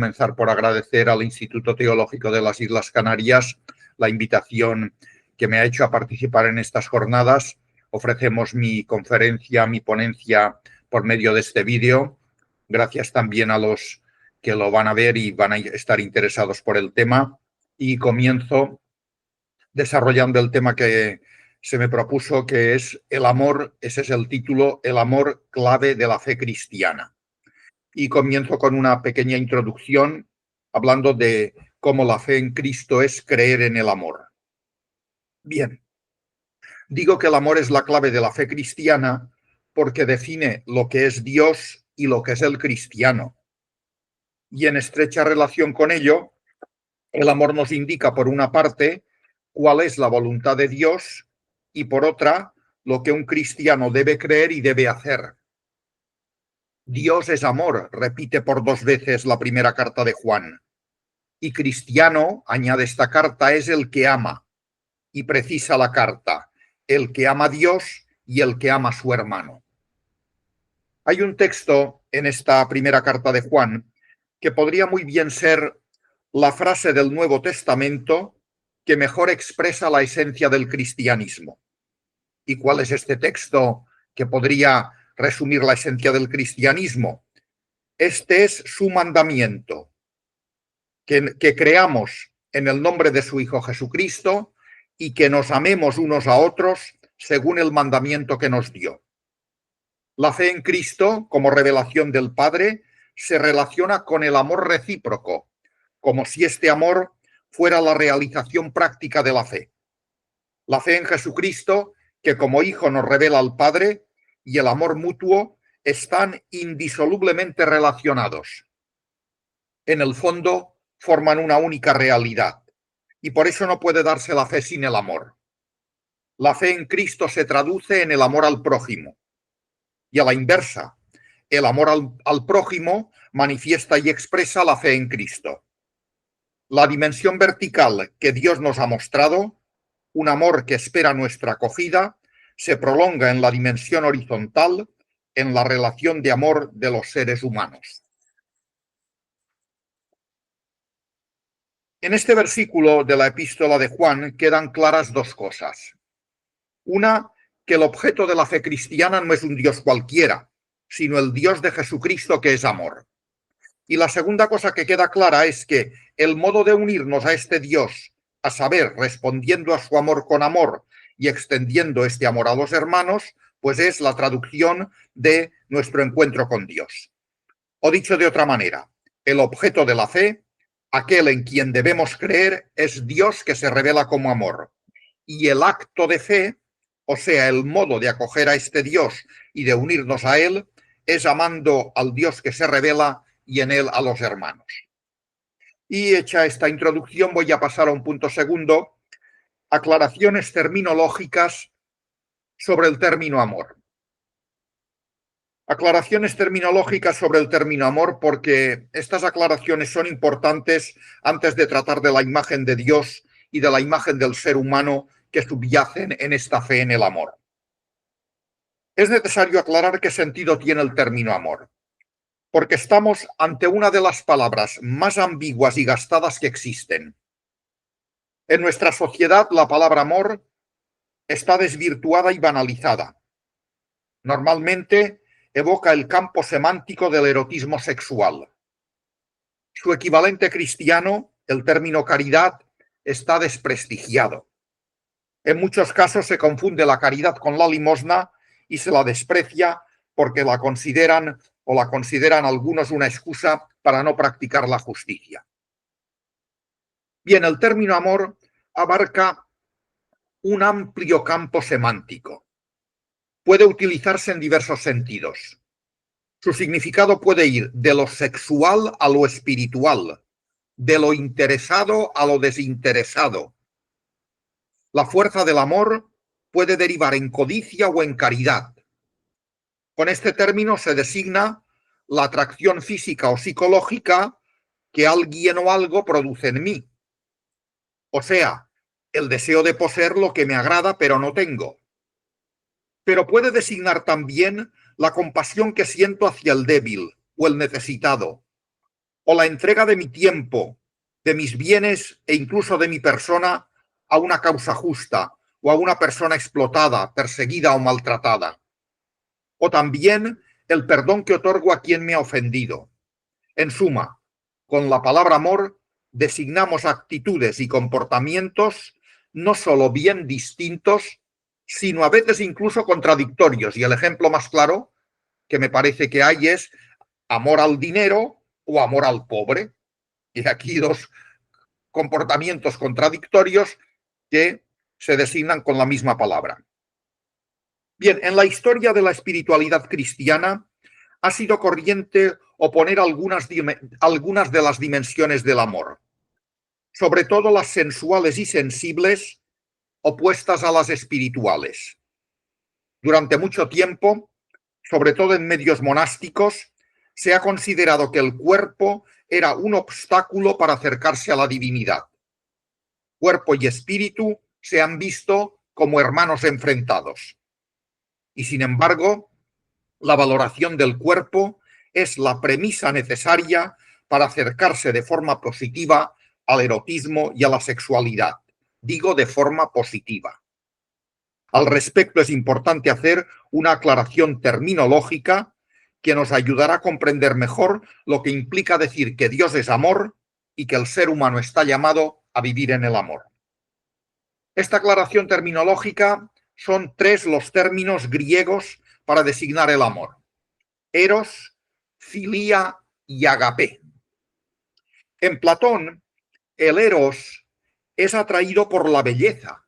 Comenzar por agradecer al Instituto Teológico de las Islas Canarias la invitación que me ha hecho a participar en estas jornadas. Ofrecemos mi conferencia, mi ponencia por medio de este vídeo. Gracias también a los que lo van a ver y van a estar interesados por el tema. Y comienzo desarrollando el tema que se me propuso, que es el amor. Ese es el título, el amor clave de la fe cristiana. Y comienzo con una pequeña introducción hablando de cómo la fe en Cristo es creer en el amor. Bien, digo que el amor es la clave de la fe cristiana porque define lo que es Dios y lo que es el cristiano. Y en estrecha relación con ello, el amor nos indica, por una parte, cuál es la voluntad de Dios y, por otra, lo que un cristiano debe creer y debe hacer. Dios es amor, repite por 2 veces la primera carta de Juan. Y cristiano, añade esta carta, es el que ama. Y precisa la carta, el que ama a Dios y el que ama a su hermano. Hay un texto en esta primera carta de Juan que podría muy bien ser la frase del Nuevo Testamento que mejor expresa la esencia del cristianismo. ¿Y cuál es este texto que podría resumir la esencia del cristianismo? Este es su mandamiento, que creamos en el nombre de su Hijo Jesucristo y que nos amemos unos a otros según el mandamiento que nos dio. La fe en Cristo, como revelación del Padre, se relaciona con el amor recíproco, como si este amor fuera la realización práctica de la fe. La fe en Jesucristo, que como Hijo nos revela al Padre, y el amor mutuo están indisolublemente relacionados. En el fondo, forman una única realidad, y por eso no puede darse la fe sin el amor. La fe en Cristo se traduce en el amor al prójimo, y a la inversa, el amor al prójimo manifiesta y expresa la fe en Cristo. La dimensión vertical que Dios nos ha mostrado, un amor que espera nuestra acogida, se prolonga en la dimensión horizontal, en la relación de amor de los seres humanos. En este versículo de la epístola de Juan quedan claras 2 cosas. Una, que el objeto de la fe cristiana no es un Dios cualquiera, sino el Dios de Jesucristo, que es amor. Y la segunda cosa que queda clara es que el modo de unirnos a este Dios, a saber, respondiendo a su amor con amor y extendiendo este amor a los hermanos, pues es la traducción de nuestro encuentro con Dios. O dicho de otra manera, el objeto de la fe, aquel en quien debemos creer, es Dios que se revela como amor. Y el acto de fe, o sea, el modo de acoger a este Dios y de unirnos a él, es amando al Dios que se revela y en él a los hermanos. Y hecha esta introducción, voy a pasar a un punto segundo, aclaraciones terminológicas sobre el término amor. Aclaraciones terminológicas sobre el término amor, porque estas aclaraciones son importantes antes de tratar de la imagen de Dios y de la imagen del ser humano que subyacen en esta fe en el amor. Es necesario aclarar qué sentido tiene el término amor, porque estamos ante una de las palabras más ambiguas y gastadas que existen. En nuestra sociedad, la palabra amor está desvirtuada y banalizada. Normalmente evoca el campo semántico del erotismo sexual. Su equivalente cristiano, el término caridad, está desprestigiado. En muchos casos se confunde la caridad con la limosna y se la desprecia porque la consideran algunos una excusa para no practicar la justicia. Bien, el término amor abarca un amplio campo semántico. Puede utilizarse en diversos sentidos. Su significado puede ir de lo sexual a lo espiritual, de lo interesado a lo desinteresado. La fuerza del amor puede derivar en codicia o en caridad. Con este término se designa la atracción física o psicológica que alguien o algo produce en mí. O sea, el deseo de poseer lo que me agrada pero no tengo. Pero puede designar también la compasión que siento hacia el débil o el necesitado, o la entrega de mi tiempo, de mis bienes e incluso de mi persona a una causa justa o a una persona explotada, perseguida o maltratada. O también el perdón que otorgo a quien me ha ofendido. En suma, con la palabra amor designamos actitudes y comportamientos no solo bien distintos, sino a veces incluso contradictorios. Y el ejemplo más claro que me parece que hay es amor al dinero o amor al pobre. Y aquí dos comportamientos contradictorios que se designan con la misma palabra. Bien, en la historia de la espiritualidad cristiana ha sido corriente oponer algunas de las dimensiones del amor, sobre todo las sensuales y sensibles, opuestas a las espirituales. Durante mucho tiempo, sobre todo en medios monásticos, se ha considerado que el cuerpo era un obstáculo para acercarse a la divinidad. Cuerpo y espíritu se han visto como hermanos enfrentados. Y sin embargo, la valoración del cuerpo es la premisa necesaria para acercarse de forma positiva al erotismo y a la sexualidad. Digo de forma positiva. Al respecto es importante hacer una aclaración terminológica que nos ayudará a comprender mejor lo que implica decir que Dios es amor y que el ser humano está llamado a vivir en el amor. Esta aclaración terminológica son tres los términos griegos para designar el amor: eros, filia y agape. En Platón, el eros es atraído por la belleza,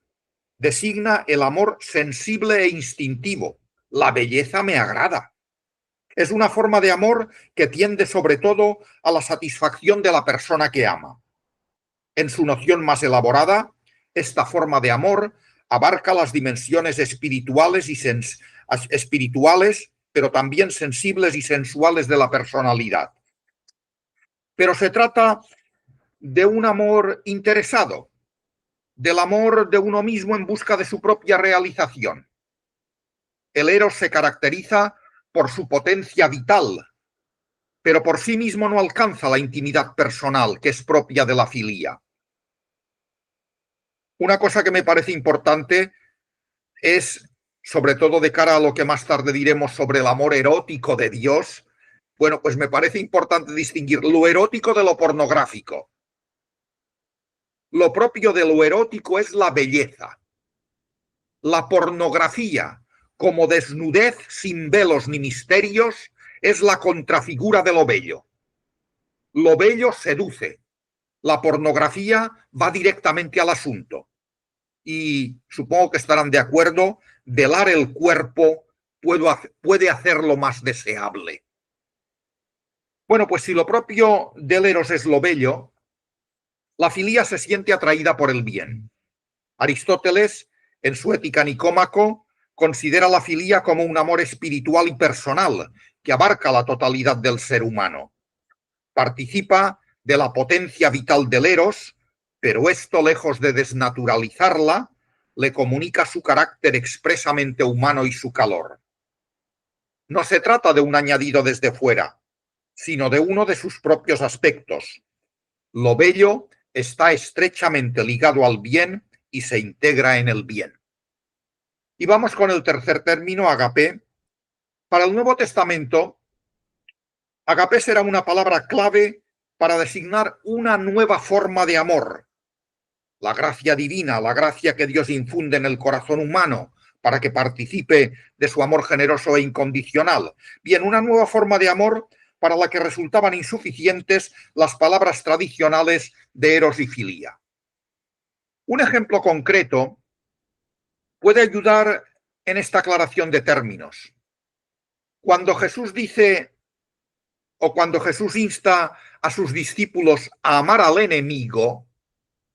designa el amor sensible e instintivo. La belleza me agrada. Es una forma de amor que tiende sobre todo a la satisfacción de la persona que ama. En su noción más elaborada, esta forma de amor abarca las dimensiones espirituales pero también sensibles y sensuales de la personalidad. Pero se trata de un amor interesado, del amor de uno mismo en busca de su propia realización. El eros se caracteriza por su potencia vital, pero por sí mismo no alcanza la intimidad personal que es propia de la filia. Una cosa que me parece importante es, sobre todo de cara a lo que más tarde diremos sobre el amor erótico de Dios, bueno, pues me parece importante distinguir lo erótico de lo pornográfico. Lo propio de lo erótico es la belleza. La pornografía, como desnudez sin velos ni misterios, es la contrafigura de lo bello. Lo bello seduce. La pornografía va directamente al asunto. Y supongo que estarán de acuerdo, velar el cuerpo puede hacerlo más deseable. Bueno, pues si lo propio del eros es lo bello, la filia se siente atraída por el bien. Aristóteles, en su Ética Nicómaco, considera la filia como un amor espiritual y personal que abarca la totalidad del ser humano. Participa de la potencia vital del eros, pero esto, lejos de desnaturalizarla, le comunica su carácter expresamente humano y su calor. No se trata de un añadido desde fuera, sino de uno de sus propios aspectos. Lo bello está estrechamente ligado al bien y se integra en el bien. Y vamos con el tercer término, agape. Para el Nuevo Testamento, agape será una palabra clave para designar una nueva forma de amor. La gracia divina, la gracia que Dios infunde en el corazón humano para que participe de su amor generoso e incondicional. Bien, una nueva forma de amor para la que resultaban insuficientes las palabras tradicionales de eros y filia. Un ejemplo concreto puede ayudar en esta aclaración de términos. Cuando Jesús dice, o cuando Jesús insta a sus discípulos a amar al enemigo,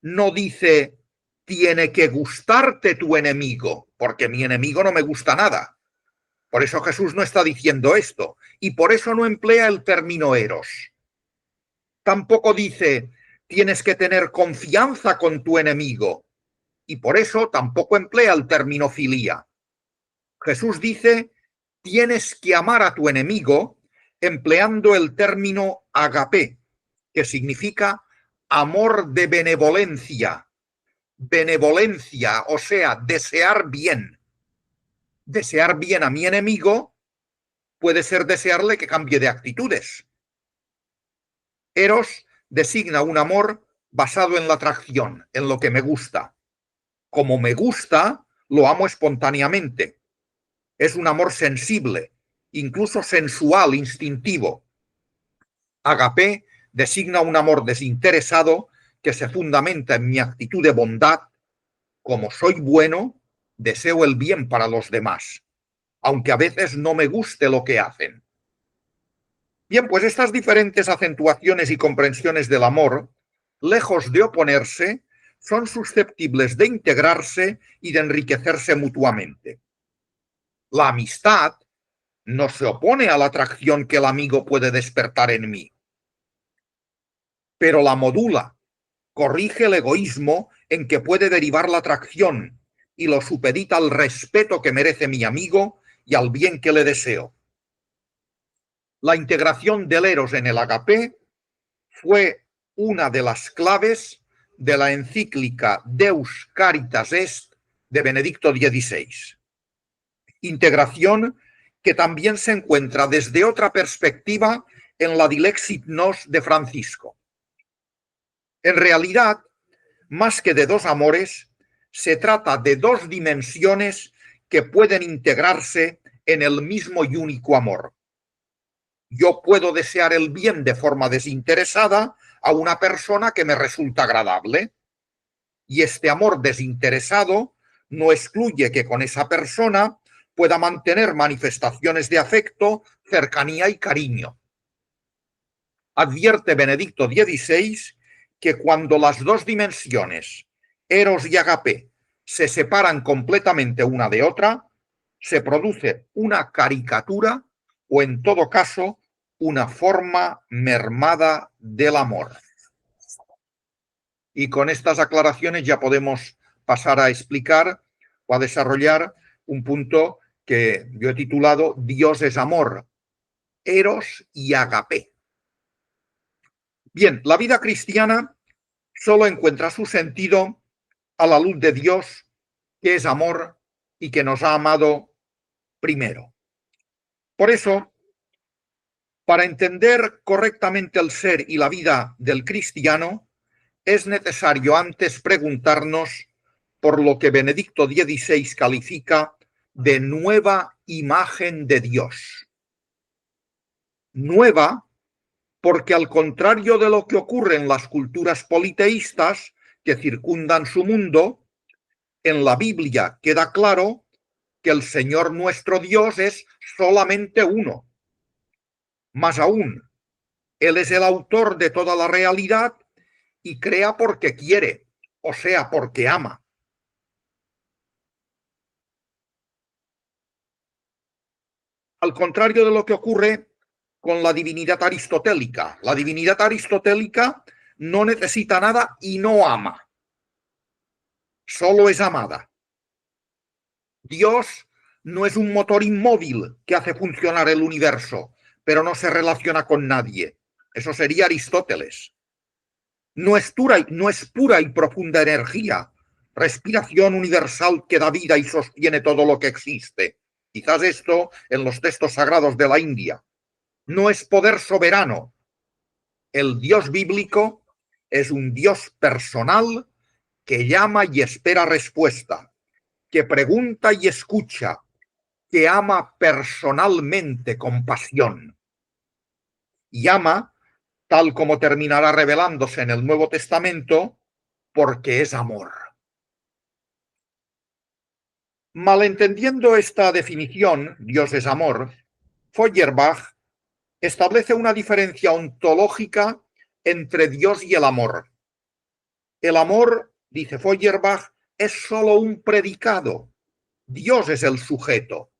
no dice, tiene que gustarte tu enemigo, porque mi enemigo no me gusta nada. Por eso Jesús no está diciendo esto, y por eso no emplea el término eros. Tampoco dice, tienes que tener confianza con tu enemigo, y por eso tampoco emplea el término filia. Jesús dice, tienes que amar a tu enemigo empleando el término agape, que significa amor de benevolencia. Benevolencia, o sea, desear bien. Desear bien a mi enemigo puede ser desearle que cambie de actitudes. Eros designa un amor basado en la atracción, en lo que me gusta. Como me gusta, lo amo espontáneamente. Es un amor sensible, incluso sensual, instintivo. Agapé designa un amor desinteresado que se fundamenta en mi actitud de bondad. Como soy bueno, deseo el bien para los demás, aunque a veces no me guste lo que hacen. Bien, pues estas diferentes acentuaciones y comprensiones del amor, lejos de oponerse, son susceptibles de integrarse y de enriquecerse mutuamente. La amistad no se opone a la atracción que el amigo puede despertar en mí, pero la modula, corrige el egoísmo en que puede derivar la atracción y lo supedita al respeto que merece mi amigo y al bien que le deseo. La integración del eros en el agapé fue una de las claves de la encíclica Deus Caritas Est de Benedicto XVI. Integración que también se encuentra desde otra perspectiva en la Dilexit Nos de Francisco. En realidad, más que de dos amores, se trata de dos dimensiones que pueden integrarse en el mismo y único amor. Yo puedo desear el bien de forma desinteresada a una persona que me resulta agradable, y este amor desinteresado no excluye que con esa persona pueda mantener manifestaciones de afecto, cercanía y cariño. Advierte Benedicto XVI que cuando las dos dimensiones, eros y agapé, se separan completamente una de otra, se produce una caricatura o, en todo caso, una forma mermada del amor. Y con estas aclaraciones ya podemos pasar a explicar o a desarrollar un punto que yo he titulado Dios es amor, eros y agapé. Bien, la vida cristiana solo encuentra su sentido a la luz de Dios, que es amor y que nos ha amado primero. Por eso, para entender correctamente el ser y la vida del cristiano, es necesario antes preguntarnos por lo que Benedicto XVI califica de nueva imagen de Dios. Nueva porque, al contrario de lo que ocurre en las culturas politeístas que circundan su mundo, en la Biblia queda claro que el Señor nuestro Dios es solamente uno. Más aún, Él es el autor de toda la realidad y crea porque quiere, o sea, porque ama. Al contrario de lo que ocurre con la divinidad aristotélica. La divinidad aristotélica no necesita nada y no ama. Solo es amada. Dios no es un motor inmóvil que hace funcionar el universo, pero no se relaciona con nadie. Eso sería Aristóteles. No es pura y profunda energía, respiración universal que da vida y sostiene todo lo que existe. Quizás esto en los textos sagrados de la India. No es poder soberano. El Dios bíblico es un Dios personal que llama y espera respuesta, que pregunta y escucha, que ama personalmente con pasión. Y ama, tal como terminará revelándose en el Nuevo Testamento, porque es amor. Malentendiendo esta definición, Dios es amor, Feuerbach establece una diferencia ontológica entre Dios y el amor. El amor, dice Feuerbach, es solo un predicado. Dios es el sujeto.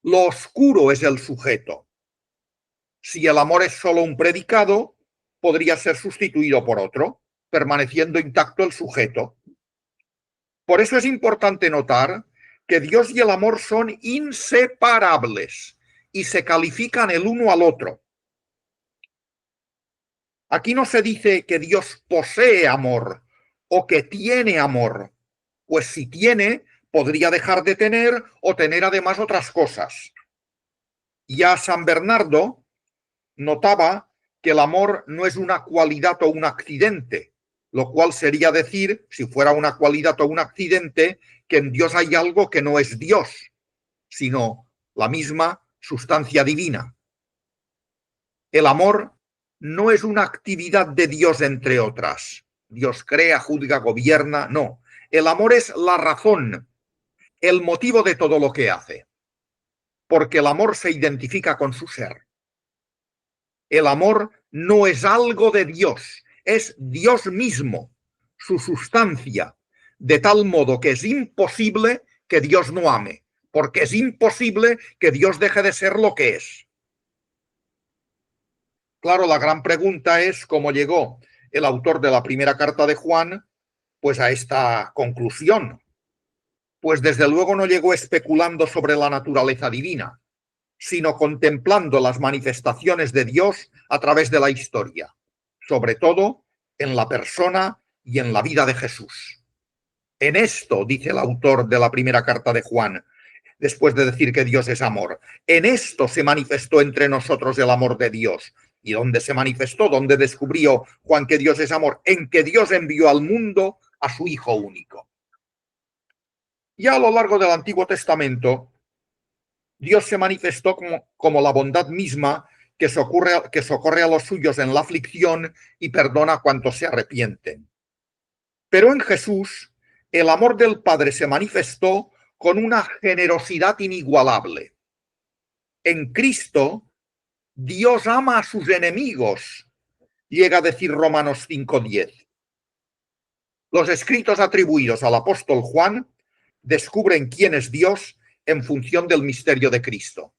Lo oscuro es el sujeto. Si el amor es solo un predicado, podría ser sustituido por otro, permaneciendo intacto el sujeto. Por eso es importante notar que Dios y el amor son inseparables y se califican el uno al otro. Aquí no se dice que Dios posee amor o que tiene amor, pues si tiene, podría dejar de tener o tener además otras cosas. Ya San Bernardo notaba que el amor no es una cualidad o un accidente, lo cual sería decir, si fuera una cualidad o un accidente, que en Dios hay algo que no es Dios, sino la misma sustancia divina. El amor no es una actividad de Dios entre otras. Dios crea, juzga, gobierna, no. El amor es la razón, el motivo de todo lo que hace, porque el amor se identifica con su ser. El amor no es algo de Dios, es Dios mismo, su sustancia, de tal modo que es imposible que Dios no ame, porque es imposible que Dios deje de ser lo que es. Claro, la gran pregunta es cómo llegó el autor de la primera carta de Juan, pues a esta conclusión. Pues desde luego no llegó especulando sobre la naturaleza divina, sino contemplando las manifestaciones de Dios a través de la historia, sobre todo en la persona y en la vida de Jesús. En esto, dice el autor de la primera carta de Juan, después de decir que Dios es amor, en esto se manifestó entre nosotros el amor de Dios. ¿Y dónde se manifestó? ¿Dónde descubrió Juan que Dios es amor? En que Dios envió al mundo a su Hijo único. Ya a lo largo del Antiguo Testamento, Dios se manifestó como la bondad misma que socorre a los suyos en la aflicción y perdona a cuantos se arrepienten. Pero en Jesús, el amor del Padre se manifestó con una generosidad inigualable. En Cristo, Dios ama a sus enemigos, llega a decir Romanos 5:10. Los escritos atribuidos al apóstol Juan descubren quién es Dios en función del misterio de Cristo,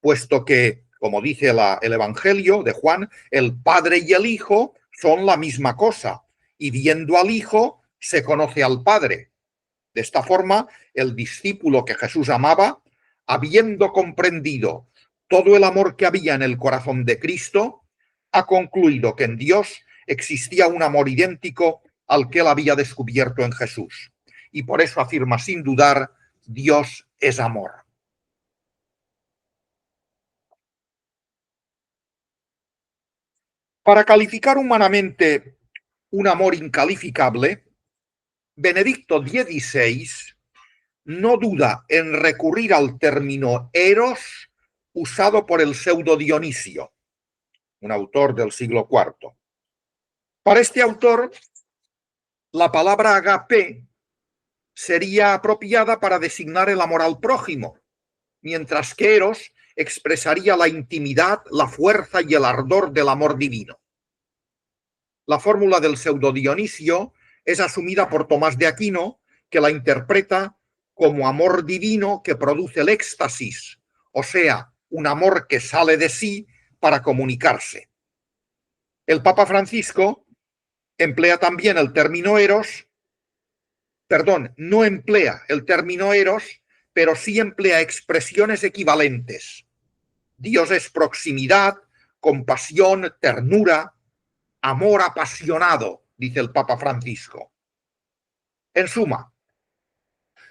puesto que, como dice el Evangelio de Juan, el Padre y el Hijo son la misma cosa, y viendo al Hijo se conoce al Padre. De esta forma, el discípulo que Jesús amaba, habiendo comprendido todo el amor que había en el corazón de Cristo, ha concluido que en Dios existía un amor idéntico al que él había descubierto en Jesús. Y por eso afirma sin dudar, Dios es amor. Para calificar humanamente un amor incalificable, Benedicto XVI no duda en recurrir al término eros usado por el pseudo Dionisio, un autor del siglo IV. Para este autor, la palabra agape sería apropiada para designar el amor al prójimo, mientras que eros expresaría la intimidad, la fuerza y el ardor del amor divino. La fórmula del pseudo Dionisio es asumida por Tomás de Aquino, que la interpreta como amor divino que produce el éxtasis, o sea, un amor que sale de sí para comunicarse. El Papa Francisco emplea también el término eros, no emplea el término eros, pero sí emplea expresiones equivalentes. Dios es proximidad, compasión, ternura, amor apasionado, dice el Papa Francisco. En suma,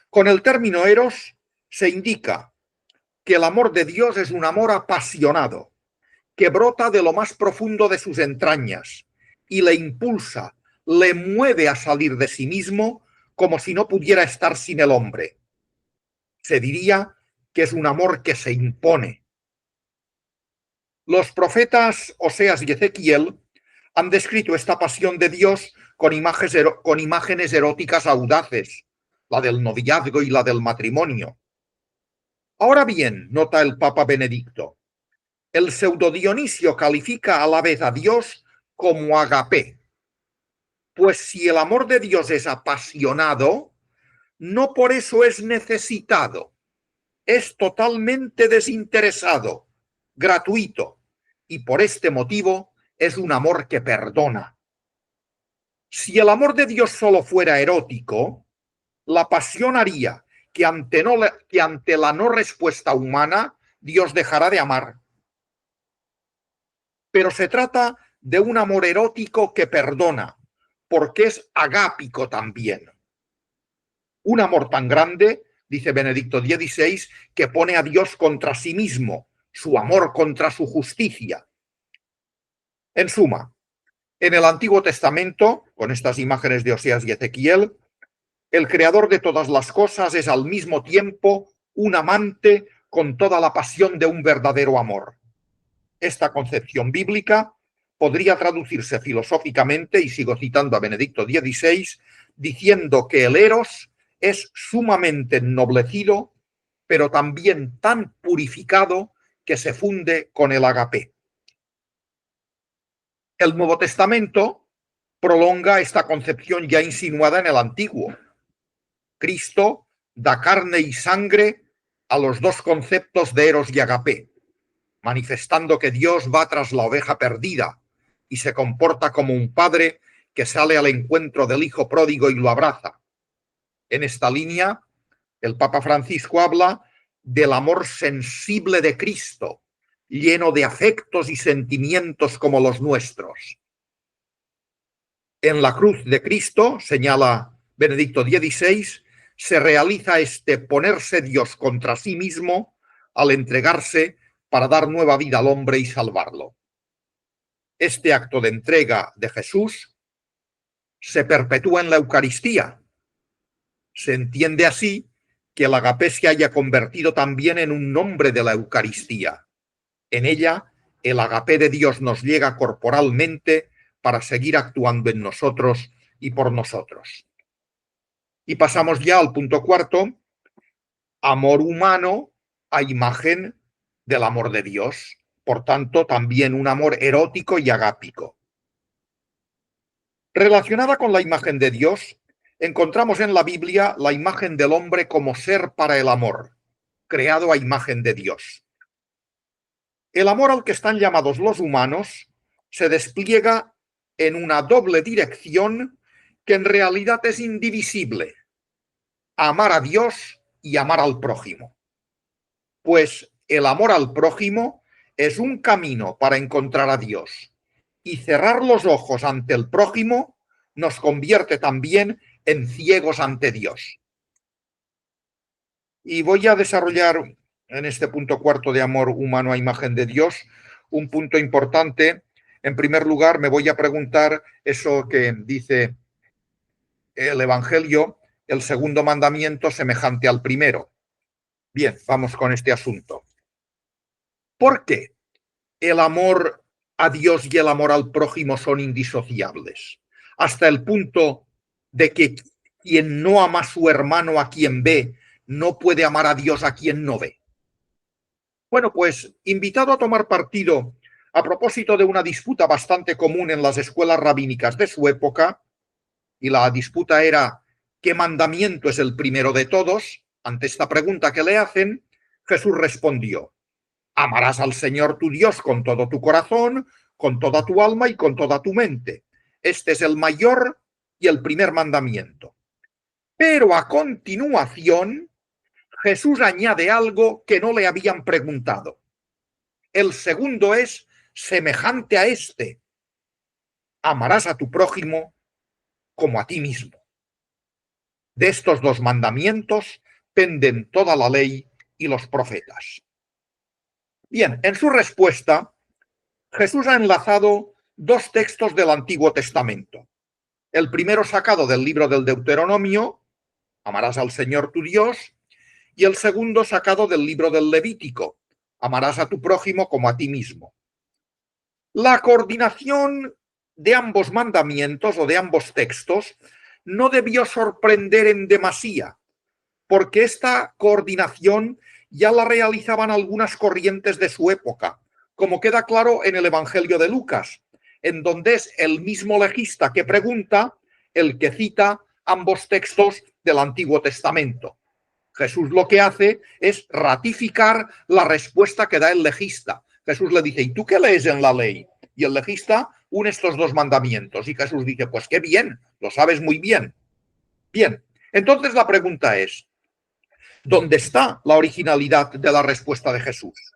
con el término eros se indica que el amor de Dios es un amor apasionado, que brota de lo más profundo de sus entrañas y le impulsa, le mueve a salir de sí mismo como si no pudiera estar sin el hombre. Se diría que es un amor que se impone. Los profetas Oseas y Ezequiel han descrito esta pasión de Dios con imágenes eróticas audaces, la del noviazgo y la del matrimonio. Ahora bien, nota el Papa Benedicto, el pseudo Dionisio califica a la vez a Dios como agape, pues si el amor de Dios es apasionado, no por eso es necesitado, es totalmente desinteresado, gratuito, y por este motivo es un amor que perdona. Si el amor de Dios solo fuera erótico, la pasión haría que ante la no respuesta humana, Dios dejará de amar. Pero se trata de un amor erótico que perdona, porque es agápico también. Un amor tan grande, dice Benedicto XVI, que pone a Dios contra sí mismo, su amor contra su justicia. En suma, en el Antiguo Testamento, con estas imágenes de Oseas y Ezequiel, el creador de todas las cosas es al mismo tiempo un amante con toda la pasión de un verdadero amor. Esta concepción bíblica podría traducirse filosóficamente, y sigo citando a Benedicto XVI, diciendo que el eros es sumamente ennoblecido, pero también tan purificado que se funde con el agapé. El Nuevo Testamento prolonga esta concepción ya insinuada en el Antiguo. Cristo da carne y sangre a los dos conceptos de eros y agapé, manifestando que Dios va tras la oveja perdida y se comporta como un padre que sale al encuentro del hijo pródigo y lo abraza. En esta línea, el Papa Francisco habla del amor sensible de Cristo, lleno de afectos y sentimientos como los nuestros. En la cruz de Cristo, señala Benedicto XVI, se realiza este ponerse Dios contra sí mismo al entregarse para dar nueva vida al hombre y salvarlo. Este acto de entrega de Jesús se perpetúa en la Eucaristía. Se entiende así que el agapé se haya convertido también en un nombre de la Eucaristía. En ella, el agapé de Dios nos llega corporalmente para seguir actuando en nosotros y por nosotros. Y pasamos ya al punto cuarto, amor humano a imagen del amor de Dios. Por tanto, también un amor erótico y agápico. Relacionada con la imagen de Dios, encontramos en la Biblia la imagen del hombre como ser para el amor, creado a imagen de Dios. El amor al que están llamados los humanos se despliega en una doble dirección que en realidad es indivisible: amar a Dios y amar al prójimo. Pues el amor al prójimo es un camino para encontrar a Dios, y cerrar los ojos ante el prójimo nos convierte también en ciegos ante Dios. Y voy a desarrollar en este punto cuarto de amor humano a imagen de Dios un punto importante. En primer lugar, me voy a preguntar eso que dice el Evangelio, el segundo mandamiento semejante al primero. Bien, vamos con este asunto. ¿Por qué el amor a Dios y el amor al prójimo son indisociables? Hasta el punto de que quien no ama a su hermano a quien ve, no puede amar a Dios a quien no ve. Bueno, pues invitado a tomar partido a propósito de una disputa bastante común en las escuelas rabínicas de su época, y la disputa era ¿qué mandamiento es el primero de todos? Ante esta pregunta que le hacen, Jesús respondió: amarás al Señor tu Dios con todo tu corazón, con toda tu alma y con toda tu mente. Este es el mayor y el primer mandamiento. Pero a continuación, Jesús añade algo que no le habían preguntado. El segundo es semejante a este: amarás a tu prójimo como a ti mismo. De estos dos mandamientos penden toda la ley y los profetas. Bien, en su respuesta, Jesús ha enlazado dos textos del Antiguo Testamento. El primero sacado del libro del Deuteronomio, amarás al Señor tu Dios, y el segundo sacado del libro del Levítico, amarás a tu prójimo como a ti mismo. La coordinación de ambos mandamientos o de ambos textos no debió sorprender en demasía, porque esta coordinación ya la realizaban algunas corrientes de su época, como queda claro en el Evangelio de Lucas, en donde es el mismo legista que pregunta el que cita ambos textos del Antiguo Testamento. Jesús lo que hace es ratificar la respuesta que da el legista. Jesús le dice: ¿y tú qué lees en la ley? Y el legista une estos dos mandamientos. Y Jesús dice: pues qué bien, lo sabes muy bien. Bien, entonces la pregunta es, ¿dónde está la originalidad de la respuesta de Jesús?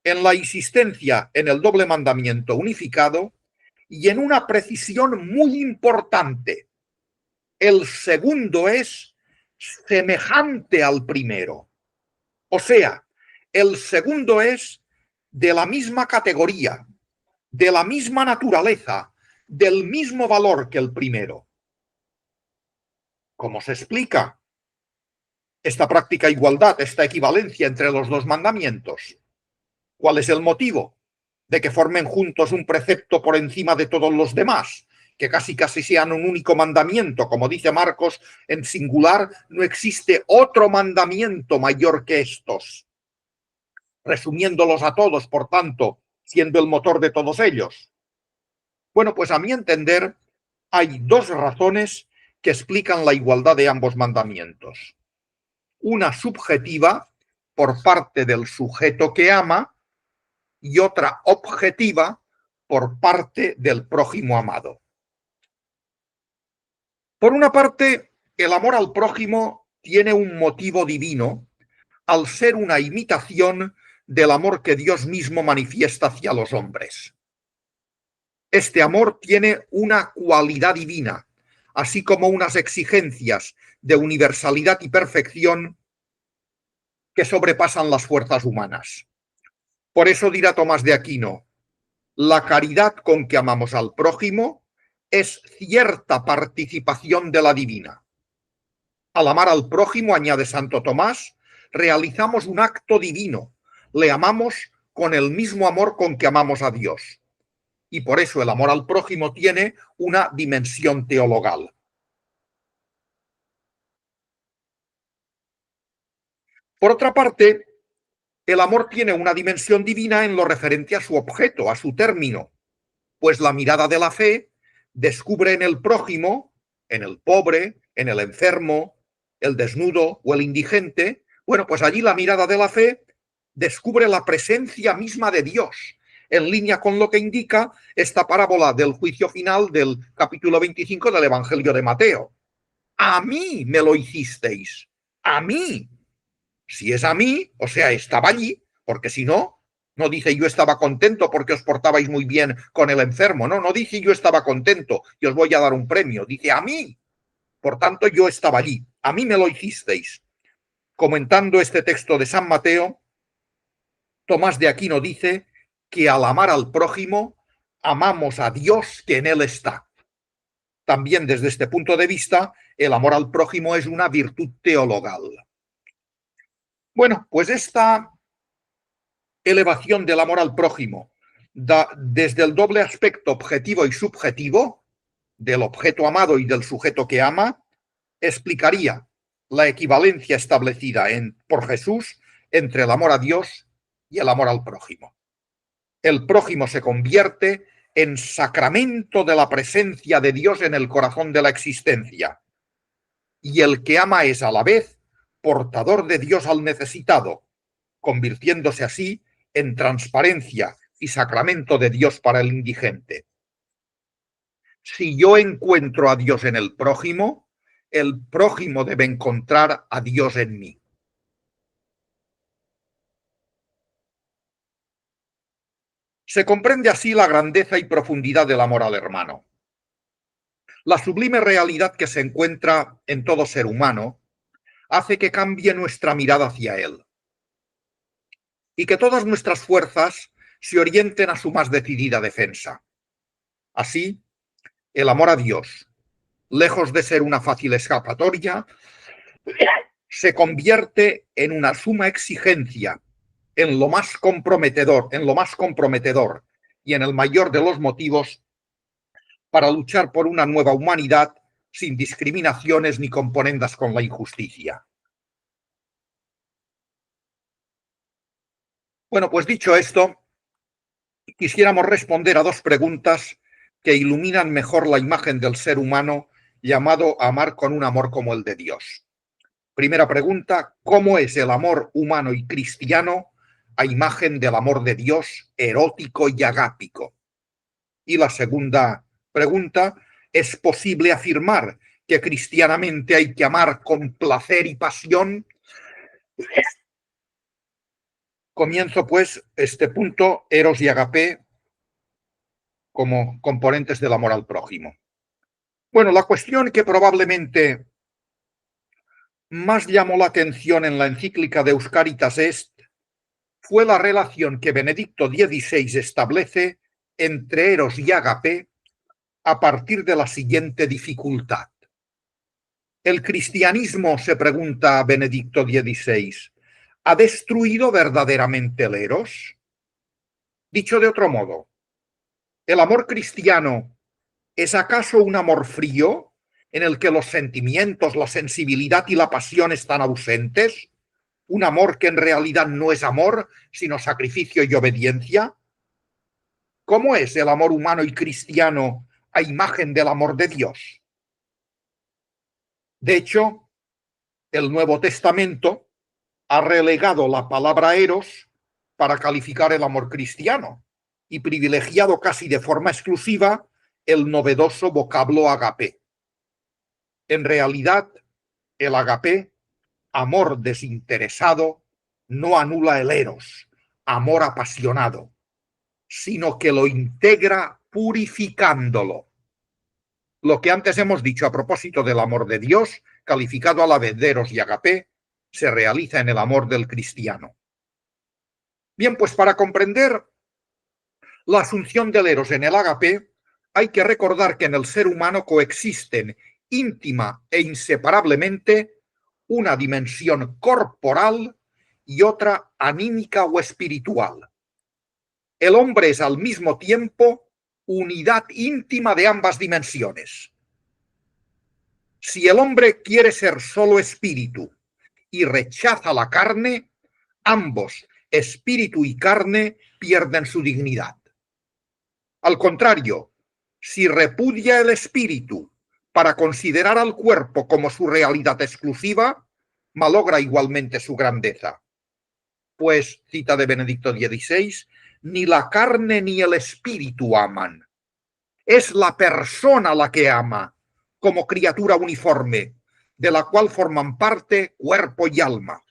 en la insistencia en el doble mandamiento unificado y en una precisión muy importante. El segundo es semejante al primero. O sea, el segundo es de la misma categoría, de la misma naturaleza, del mismo valor que el primero. ¿Cómo se explica esta práctica igualdad, esta equivalencia entre los dos mandamientos? ¿Cuál es el motivo de que formen juntos un precepto por encima de todos los demás? Que casi sean un único mandamiento. Como dice Marcos, en singular, no existe otro mandamiento mayor que estos. Resumiéndolos a todos, por tanto, siendo el motor de todos ellos. Bueno, pues a mi entender, hay dos razones que explican la igualdad de ambos mandamientos. Una subjetiva, por parte del sujeto que ama, y otra objetiva, por parte del prójimo amado. Por una parte, el amor al prójimo tiene un motivo divino al ser una imitación del amor que Dios mismo manifiesta hacia los hombres. Este amor tiene una cualidad divina, así como unas exigencias de universalidad y perfección que sobrepasan las fuerzas humanas. Por eso dirá Tomás de Aquino, la caridad con que amamos al prójimo es cierta participación de la divina. Al amar al prójimo, añade Santo Tomás, realizamos un acto divino, le amamos con el mismo amor con que amamos a Dios. Y por eso el amor al prójimo tiene una dimensión teologal. Por otra parte, el amor tiene una dimensión divina en lo referente a su objeto, a su término, pues la mirada de la fe descubre en el prójimo, en el pobre, en el enfermo, el desnudo o el indigente, bueno, pues allí la mirada de la fe descubre la presencia misma de Dios, en línea con lo que indica esta parábola del juicio final del capítulo 25 del Evangelio de Mateo. A mí me lo hicisteis, a mí. Si es a mí, o sea, estaba allí, porque si no, no dice yo estaba contento porque os portabais muy bien con el enfermo, no dice yo estaba contento y os voy a dar un premio, dice a mí. Por tanto, yo estaba allí, a mí me lo hicisteis. Comentando este texto de San Mateo, Tomás de Aquino dice que al amar al prójimo, amamos a Dios que en él está. También desde este punto de vista, el amor al prójimo es una virtud teologal. Bueno, pues esta elevación del amor al prójimo desde el doble aspecto objetivo y subjetivo, del objeto amado y del sujeto que ama, explicaría la equivalencia establecida por Jesús entre el amor a Dios y el amor al prójimo. El prójimo se convierte en sacramento de la presencia de Dios en el corazón de la existencia. Y el que ama es a la vez portador de Dios al necesitado, convirtiéndose así en transparencia y sacramento de Dios para el indigente. Si yo encuentro a Dios en el prójimo debe encontrar a Dios en mí. Se comprende así la grandeza y profundidad del amor al hermano. La sublime realidad que se encuentra en todo ser humano hace que cambie nuestra mirada hacia él y que todas nuestras fuerzas se orienten a su más decidida defensa. Así, el amor a Dios, lejos de ser una fácil escapatoria, se convierte en una suma exigencia, en lo más comprometedor y en el mayor de los motivos para luchar por una nueva humanidad sin discriminaciones ni componendas con la injusticia. Bueno, pues dicho esto, quisiéramos responder a dos preguntas que iluminan mejor la imagen del ser humano llamado a amar con un amor como el de Dios. Primera pregunta, ¿cómo es el amor humano y cristiano a imagen del amor de Dios erótico y agápico? Y la segunda pregunta, ¿es posible afirmar que cristianamente hay que amar con placer y pasión Comienzo, pues, este punto, eros y agape, como componentes del amor al prójimo. Bueno, la cuestión que probablemente más llamó la atención en la encíclica de Euscaritas Est fue la relación que Benedicto XVI establece entre eros y agape a partir de la siguiente dificultad. ¿El cristianismo, se pregunta Benedicto XVI, ha destruido verdaderamente el eros? Dicho de otro modo, ¿el amor cristiano es acaso un amor frío en el que los sentimientos, la sensibilidad y la pasión están ausentes? ¿Un amor que en realidad no es amor, sino sacrificio y obediencia? ¿Cómo es el amor humano y cristiano a imagen del amor de Dios? De hecho, el Nuevo Testamento ha relegado la palabra eros para calificar el amor cristiano y privilegiado casi de forma exclusiva el novedoso vocablo agape. En realidad, el agape, amor desinteresado, no anula el eros, amor apasionado, sino que lo integra purificándolo. Lo que antes hemos dicho a propósito del amor de Dios, calificado a la vez de eros y agape, se realiza en el amor del cristiano. Bien, pues para comprender la asunción del eros en el agape, hay que recordar que en el ser humano coexisten íntima e inseparablemente una dimensión corporal y otra anímica o espiritual. El hombre es al mismo tiempo unidad íntima de ambas dimensiones. Si el hombre quiere ser solo espíritu y rechaza la carne, ambos, espíritu y carne, pierden su dignidad. Al contrario, si repudia el espíritu para considerar al cuerpo como su realidad exclusiva, malogra igualmente su grandeza. Pues, cita de Benedicto XVI, ni la carne ni el espíritu aman. Es la persona la que ama, como criatura uniforme, de la cual forman parte cuerpo y alma.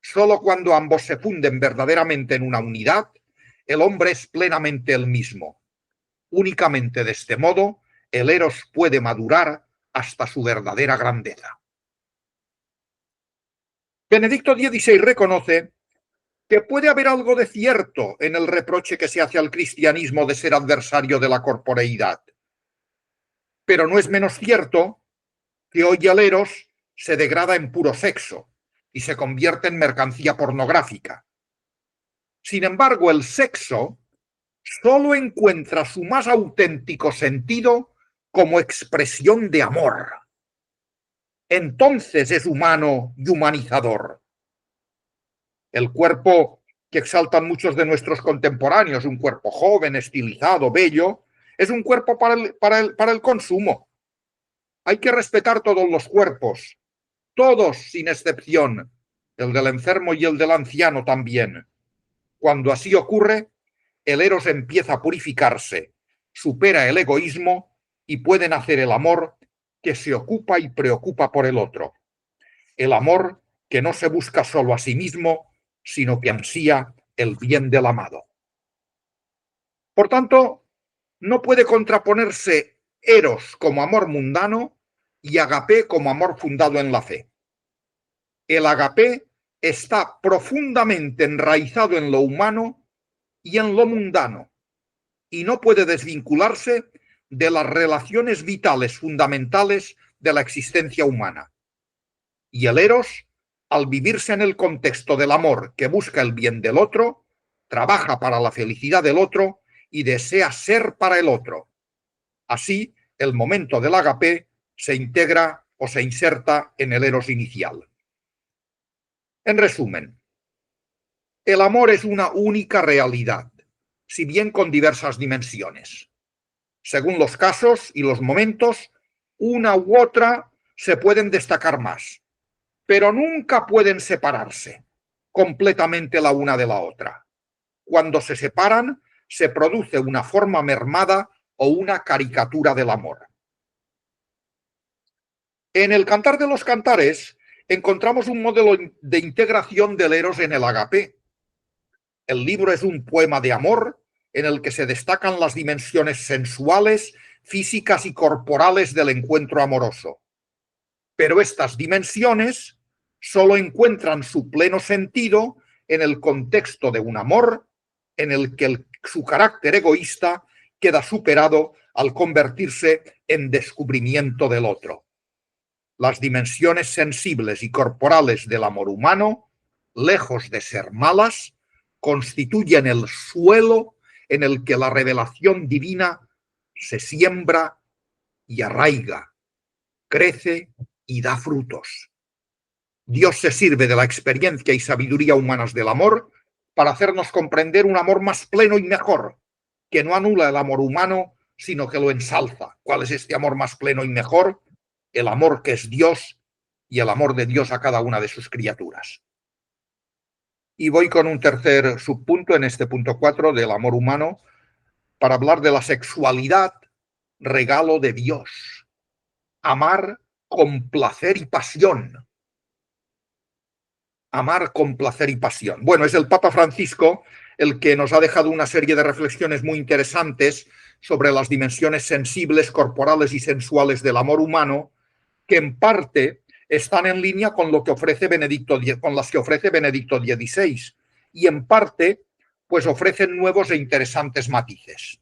Solo cuando ambos se funden verdaderamente en una unidad, el hombre es plenamente el mismo. Únicamente de este modo, el eros puede madurar hasta su verdadera grandeza. Benedicto XVI reconoce que puede haber algo de cierto en el reproche que se hace al cristianismo de ser adversario de la corporeidad. Pero no es menos cierto que hoy el eros se degrada en puro sexo y se convierte en mercancía pornográfica. Sin embargo, el sexo solo encuentra su más auténtico sentido como expresión de amor. Entonces es humano y humanizador. El cuerpo que exaltan muchos de nuestros contemporáneos, un cuerpo joven, estilizado, bello, es un cuerpo para el consumo. Hay que respetar todos los cuerpos, todos sin excepción, el del enfermo y el del anciano también. Cuando así ocurre, el eros empieza a purificarse, supera el egoísmo y puede nacer el amor que se ocupa y preocupa por el otro. El amor que no se busca solo a sí mismo, sino que ansía el bien del amado. Por tanto, no puede contraponerse eros como amor mundano y agape como amor fundado en la fe. El agape está profundamente enraizado en lo humano y en lo mundano, y no puede desvincularse de las relaciones vitales fundamentales de la existencia humana. Y el eros, al vivirse en el contexto del amor que busca el bien del otro, trabaja para la felicidad del otro y desea ser para el otro. Así, el momento del agape se integra o se inserta en el eros inicial. En resumen, el amor es una única realidad, si bien con diversas dimensiones. Según los casos y los momentos, una u otra se pueden destacar más, pero nunca pueden separarse completamente la una de la otra. Cuando se separan, se produce una forma mermada o una caricatura del amor. En el Cantar de los Cantares encontramos un modelo de integración del eros en el agape. El libro es un poema de amor en el que se destacan las dimensiones sensuales, físicas y corporales del encuentro amoroso. Pero estas dimensiones solo encuentran su pleno sentido en el contexto de un amor en el que su carácter egoísta queda superado al convertirse en descubrimiento del otro. Las dimensiones sensibles y corporales del amor humano, lejos de ser malas, constituyen el suelo en el que la revelación divina se siembra y arraiga, crece y da frutos. Dios se sirve de la experiencia y sabiduría humanas del amor para hacernos comprender un amor más pleno y mejor, que no anula el amor humano, sino que lo ensalza. ¿Cuál es este amor más pleno y mejor? El amor que es Dios y el amor de Dios a cada una de sus criaturas. Y voy con un tercer subpunto en este punto 4 del amor humano para hablar de la sexualidad, regalo de Dios. Amar con placer y pasión. Amar con placer y pasión. Bueno, es el Papa Francisco el que nos ha dejado una serie de reflexiones muy interesantes sobre las dimensiones sensibles, corporales y sensuales del amor humano, que en parte están en línea con lo que ofrece con las que ofrece Benedicto XVI, y en parte pues ofrecen nuevos e interesantes matices.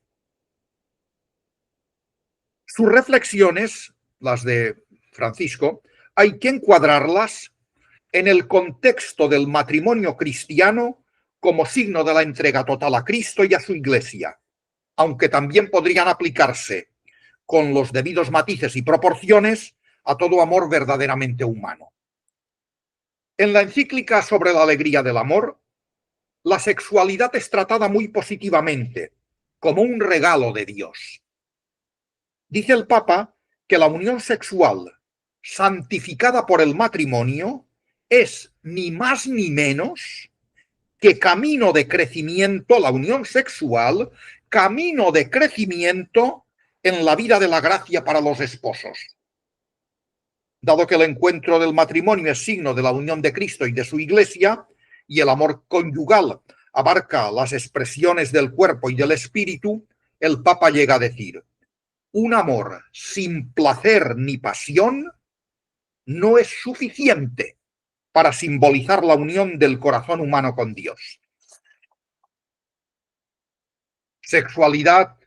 Sus reflexiones, las de Francisco, hay que encuadrarlas en el contexto del matrimonio cristiano como signo de la entrega total a Cristo y a su Iglesia, aunque también podrían aplicarse con los debidos matices y proporciones a todo amor verdaderamente humano. En la encíclica sobre la alegría del amor, la sexualidad es tratada muy positivamente, como un regalo de Dios. Dice el Papa que la unión sexual, santificada por el matrimonio, es ni más ni menos que camino de crecimiento, la unión sexual, camino de crecimiento en la vida de la gracia para los esposos. Dado que el encuentro del matrimonio es signo de la unión de Cristo y de su Iglesia, y el amor conyugal abarca las expresiones del cuerpo y del espíritu, el Papa llega a decir: un amor sin placer ni pasión no es suficiente para simbolizar la unión del corazón humano con Dios. Sexualidad,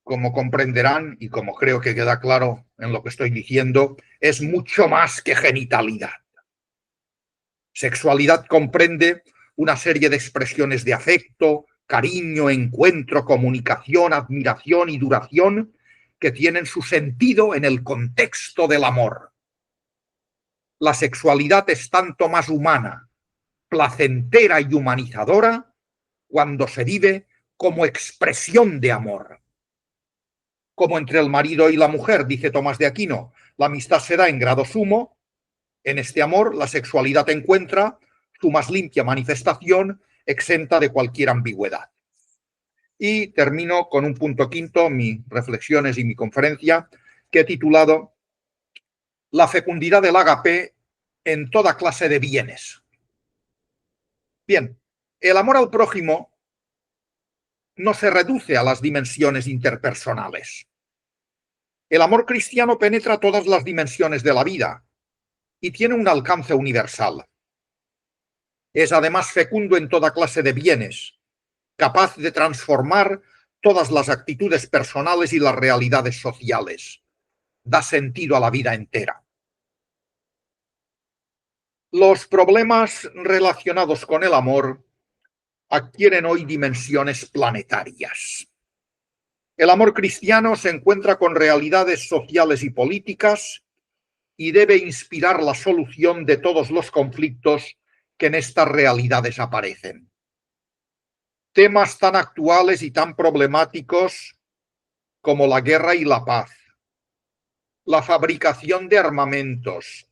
como comprenderán y como creo que queda claro en lo que estoy diciendo, es mucho más que genitalidad. Sexualidad comprende una serie de expresiones de afecto, cariño, encuentro, comunicación, admiración y duración que tienen su sentido en el contexto del amor. La sexualidad es tanto más humana, placentera y humanizadora cuando se vive como expresión de amor. Como entre el marido y la mujer, dice Tomás de Aquino, la amistad se da en grado sumo, en este amor la sexualidad encuentra su más limpia manifestación, exenta de cualquier ambigüedad. Y termino con un punto quinto, mis reflexiones y mi conferencia, que he titulado La fecundidad del ágape en toda clase de bienes. Bien, el amor al prójimo no se reduce a las dimensiones interpersonales. El amor cristiano penetra todas las dimensiones de la vida y tiene un alcance universal. Es además fecundo en toda clase de bienes, capaz de transformar todas las actitudes personales y las realidades sociales. Da sentido a la vida entera. Los problemas relacionados con el amor adquieren hoy dimensiones planetarias. El amor cristiano se encuentra con realidades sociales y políticas y debe inspirar la solución de todos los conflictos que en estas realidades aparecen. Temas tan actuales y tan problemáticos como la guerra y la paz, la fabricación de armamentos,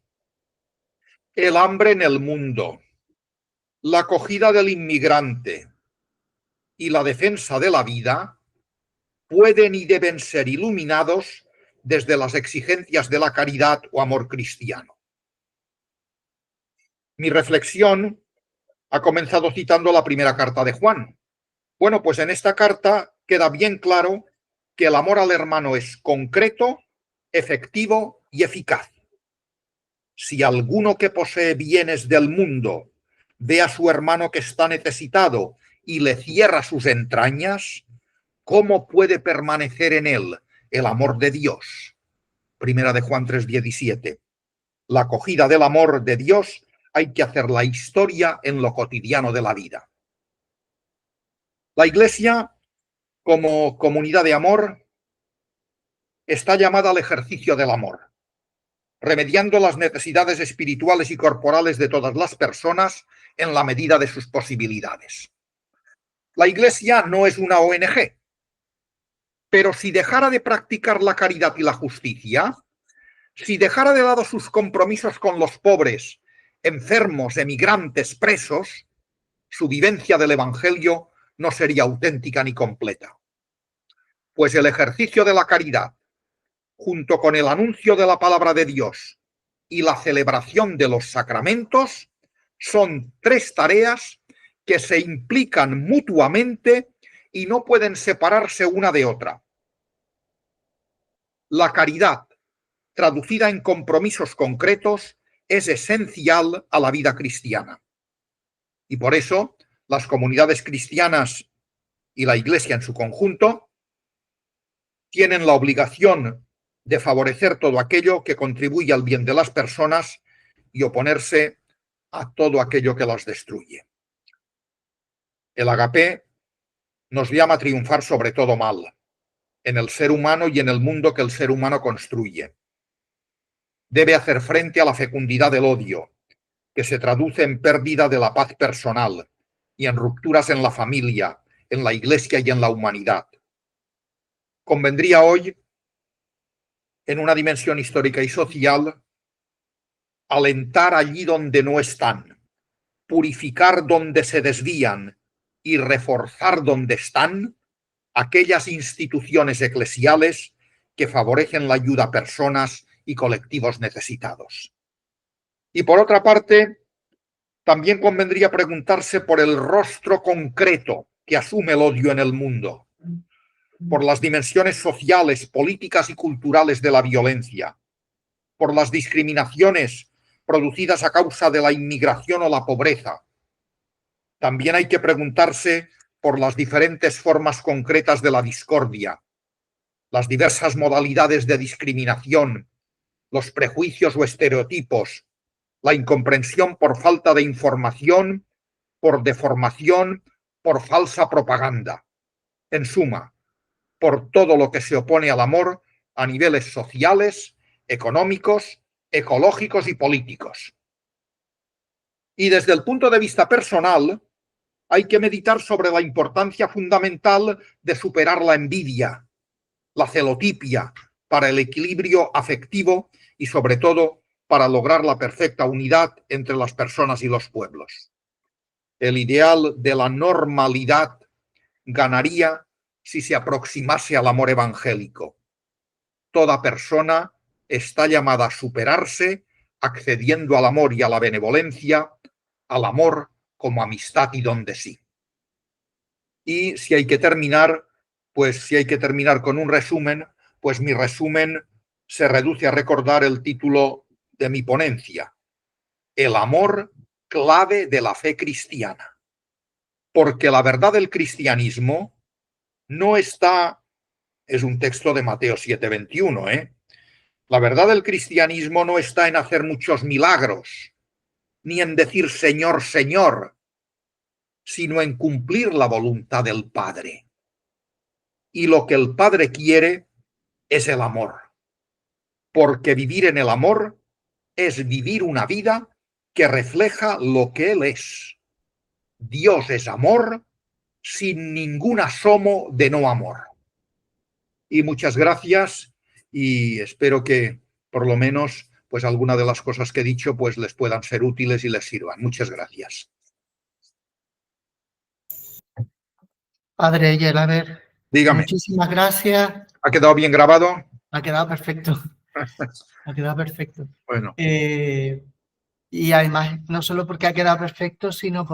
el hambre en el mundo, la acogida del inmigrante y la defensa de la vida pueden y deben ser iluminados desde las exigencias de la caridad o amor cristiano. Mi reflexión Ha comenzado citando la primera carta de Juan. Bueno, pues en esta carta queda bien claro que el amor al hermano es concreto, efectivo y eficaz. Si alguno que posee bienes del mundo ve a su hermano que está necesitado y le cierra sus entrañas, ¿cómo puede permanecer en él el amor de Dios? Primera de Juan 3:17. La acogida del amor de Dios hay que hacer la historia en lo cotidiano de la vida. La Iglesia, como comunidad de amor, está llamada al ejercicio del amor, remediando las necesidades espirituales y corporales de todas las personas en la medida de sus posibilidades. La Iglesia no es una ONG, pero si dejara de practicar la caridad y la justicia, si dejara de lado sus compromisos con los pobres, enfermos, emigrantes, presos, su vivencia del Evangelio no sería auténtica ni completa. Pues el ejercicio de la caridad, junto con el anuncio de la palabra de Dios y la celebración de los sacramentos, son tres tareas que se implican mutuamente y no pueden separarse una de otra. La caridad, traducida en compromisos concretos, es esencial a la vida cristiana. Y por eso las comunidades cristianas y la Iglesia en su conjunto tienen la obligación de favorecer todo aquello que contribuye al bien de las personas y oponerse a todo aquello que las destruye. El agape nos llama a triunfar sobre todo mal, en el ser humano y en el mundo que el ser humano construye. Debe hacer frente a la fecundidad del odio, que se traduce en pérdida de la paz personal y en rupturas en la familia, en la Iglesia y en la humanidad. Convendría hoy, en una dimensión histórica y social, alentar allí donde no están, purificar donde se desvían y reforzar donde están aquellas instituciones eclesiales que favorecen la ayuda a personas y colectivos necesitados. Y por otra parte, también convendría preguntarse por el rostro concreto que asume el odio en el mundo, por las dimensiones sociales, políticas y culturales de la violencia, por las discriminaciones producidas a causa de la inmigración o la pobreza. También hay que preguntarse por las diferentes formas concretas de la discordia, las diversas modalidades de discriminación, los prejuicios o estereotipos, la incomprensión por falta de información, por deformación, por falsa propaganda. En suma, por todo lo que se opone al amor a niveles sociales, económicos, ecológicos y políticos. Y desde el punto de vista personal, hay que meditar sobre la importancia fundamental de superar la envidia, la celotipia, para el equilibrio afectivo y, sobre todo, para lograr la perfecta unidad entre las personas y los pueblos. El ideal de la normalidad ganaría si se aproximase al amor evangélico. Toda persona está llamada a superarse accediendo al amor y a la benevolencia, al amor como amistad y don de sí. Y si hay que terminar, con un resumen, pues mi resumen se reduce a recordar el título de mi ponencia: El amor, clave de la fe cristiana. Porque la verdad del cristianismo no está, es un texto de Mateo 7:21, La verdad del cristianismo no está en hacer muchos milagros, ni en decir Señor, Señor, sino en cumplir la voluntad del Padre. Y lo que el Padre quiere es el amor. Porque vivir en el amor es vivir una vida que refleja lo que Él es. Dios es amor, sin ningún asomo de no amor. Y muchas gracias, y espero que por lo menos pues alguna de las cosas que he dicho pues les puedan ser útiles y les sirvan. Muchas gracias. Padre Yelaber, Dígame. muchísimas gracias. ¿Ha quedado bien grabado? Ha quedado perfecto. Ha quedado perfecto. Bueno. Y además, no solo porque ha quedado perfecto, sino porque